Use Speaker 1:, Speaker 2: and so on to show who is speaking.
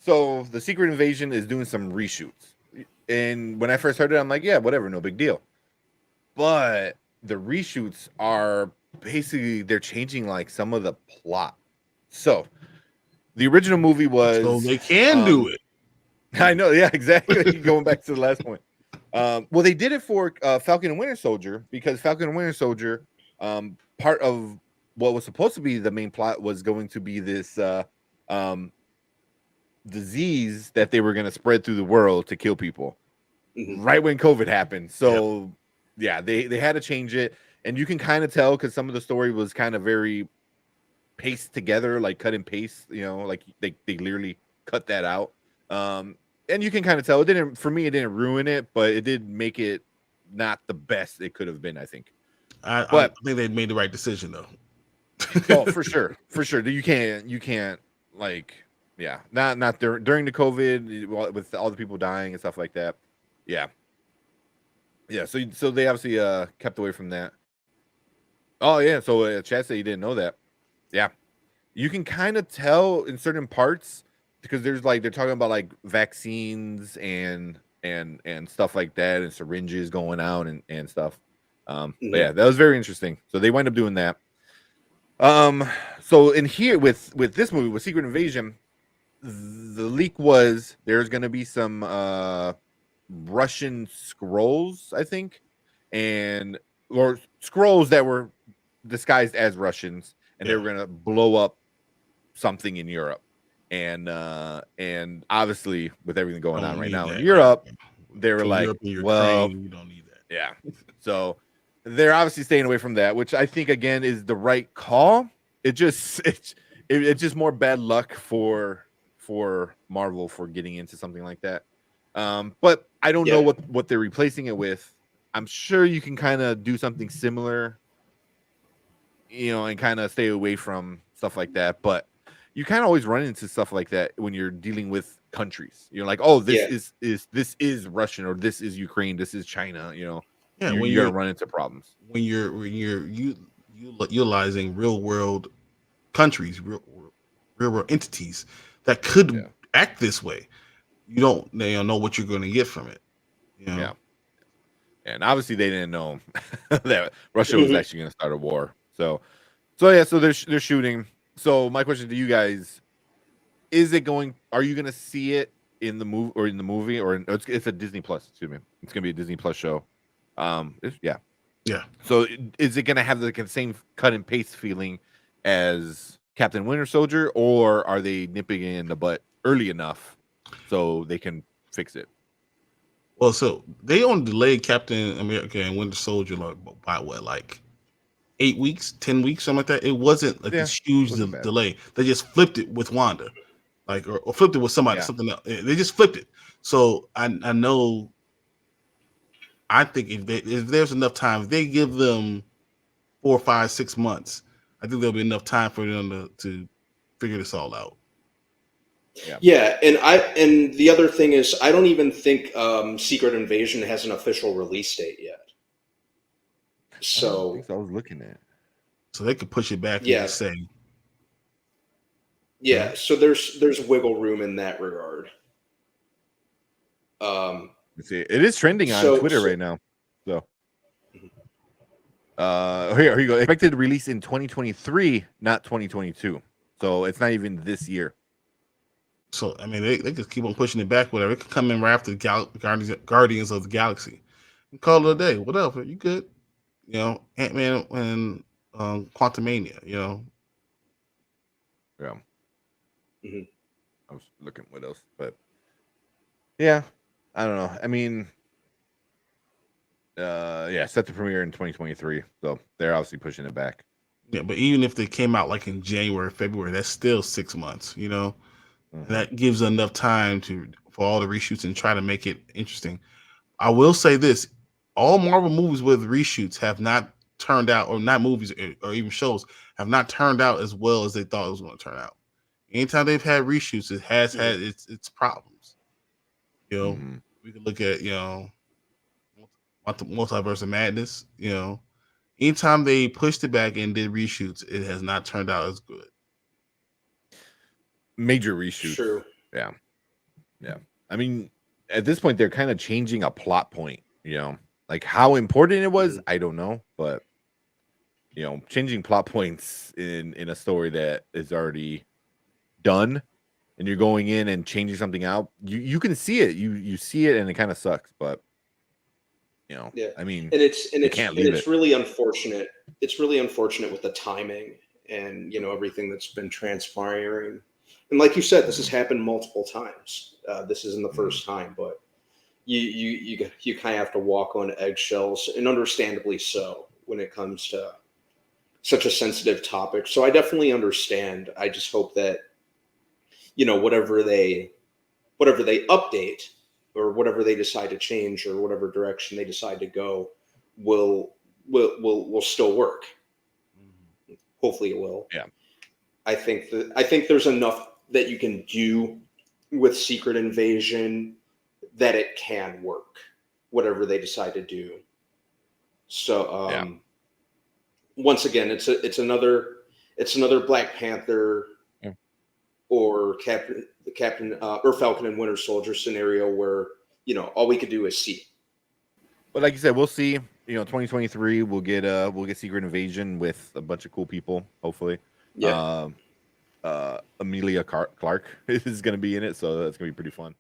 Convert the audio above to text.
Speaker 1: So the Secret Invasion is doing some reshoots, and when I first heard it, I'm like, yeah, whatever, no big deal. But the reshoots are basically they're changing like some of the plot. So the original movie
Speaker 2: So
Speaker 1: was,
Speaker 2: they can do it.
Speaker 1: I know, yeah, exactly. Going back to the last point. Well, they did it for Falcon and Winter Soldier because Falcon and Winter Soldier, part of what was supposed to be the main plot was going to be this um, disease that they were going to spread through the world to kill people. Right when COVID happened. So yeah, they had to change it, and you can kind of tell because some of the story was kind of very paced together, like cut and paste. Like they literally cut that out. And you can kind of tell it didn't. For me, it didn't ruin it, but it did make it not the best it could have been. I think.
Speaker 2: I think they made the right decision though.
Speaker 1: Oh, for sure, for sure. You can't like, yeah, not during the COVID with all the people dying and stuff like that. Yeah, yeah. So they obviously kept away from that. Oh yeah. So Chad said you didn't know that. Yeah, you can kind of tell in certain parts because there's like they're talking about like vaccines and stuff like that and syringes going out and stuff. But yeah, that was very interesting. So they wind up doing that. So in here with this movie with Secret Invasion, the leak was there's going to be some Russian scrolls, I think, or scrolls that were disguised as Russians, and they were going to blow up something in Europe. And obviously with everything going on right now in Europe, they were like, well,
Speaker 2: you don't need that.
Speaker 1: Yeah. So they're obviously staying away from that, which I think again is the right call. It's just more bad luck for Marvel for getting into something like that. But I don't know what they're replacing it with. I'm sure you can kind of do something similar, and kind of stay away from stuff like that. But you kind of always run into stuff like that when you're dealing with countries. You're like, oh, this is Russian, or this is Ukraine, this is China.
Speaker 2: Yeah,
Speaker 1: you're gonna run into problems
Speaker 2: when you're utilizing real world countries, real world entities that could act this way. You don't know what you're going to get from it.
Speaker 1: Yeah. And obviously they didn't know that Russia was actually going to start a war. So yeah, so they're shooting. So my question to you guys, are you going to see it in the movie or it's a Disney Plus, excuse me. It's going to be a Disney Plus show. Yeah. So is it going to have the same cut and paste feeling as Captain Winter Soldier, or are they nipping it in the butt early enough so they can fix it?
Speaker 2: Well, so they only delayed Captain America and Winter Soldier by what, like 8 weeks, 10 weeks, something like that. It wasn't like this huge delay. They just flipped it with Wanda, like or flipped it with somebody, something else. They just flipped it. So I know. I think if there's enough time, if they give them 4, 5, 6 months, I think there'll be enough time for them to figure this all out.
Speaker 3: Yeah, and the other thing is, I don't even think Secret Invasion has an official release date yet. So
Speaker 1: I was looking at.
Speaker 2: So they could push it back and just say.
Speaker 3: Yeah, so there's wiggle room in that regard.
Speaker 1: Let's see, it is trending on Twitter right now. So, here you go. Expected to release in 2023, not 2022. So it's not even this year.
Speaker 2: So I mean, they could keep on pushing it back. Whatever, it could come in right after Guardians of the Galaxy. And call it a day. Whatever, you good? Ant-Man and Quantumania.
Speaker 1: Yeah. I was looking what else, but yeah, I don't know. I mean, set to premiere in 2023, so they're obviously pushing it back.
Speaker 2: Yeah, but even if they came out like in January, February, that's still 6 months. And that gives enough time for all the reshoots and try to make it interesting. I will say this: all Marvel movies with reshoots have not turned out, or not movies or even shows have not turned out as well as they thought it was going to turn out. Anytime they've had reshoots, it has had its problems. We can look at Multiverse of Madness. Anytime they pushed it back and did reshoots, it has not turned out as good.
Speaker 1: Major reshoots.
Speaker 3: True.
Speaker 1: Yeah. Yeah, I mean, at this point, they're kind of changing a plot point. Like how important it was, I don't know, but changing plot points in a story that is already done, and you're going in and changing something out, you can see it. You see it, and it kind of sucks, but
Speaker 3: Yeah,
Speaker 1: I mean,
Speaker 3: and
Speaker 1: can't leave it.
Speaker 3: it's really unfortunate. It's really unfortunate with the timing and everything that's been transpiring. And like you said, this has happened multiple times. This isn't the first time, but you kind of have to walk on eggshells, and understandably so, when it comes to such a sensitive topic. So I definitely understand. I just hope that whatever they update, or whatever they decide to change, or whatever direction they decide to go, will still work. Hopefully it will.
Speaker 1: Yeah.
Speaker 3: I think there's enough that you can do with Secret Invasion that it can work, whatever they decide to do. So once again, it's another Black Panther or Captain or Falcon and Winter Soldier scenario where all we could do is see.
Speaker 1: But like you said, we'll see. 2023 we'll get Secret Invasion with a bunch of cool people. Hopefully,
Speaker 3: yeah.
Speaker 1: Emilia Clarke is going to be in it, so that's going to be pretty fun.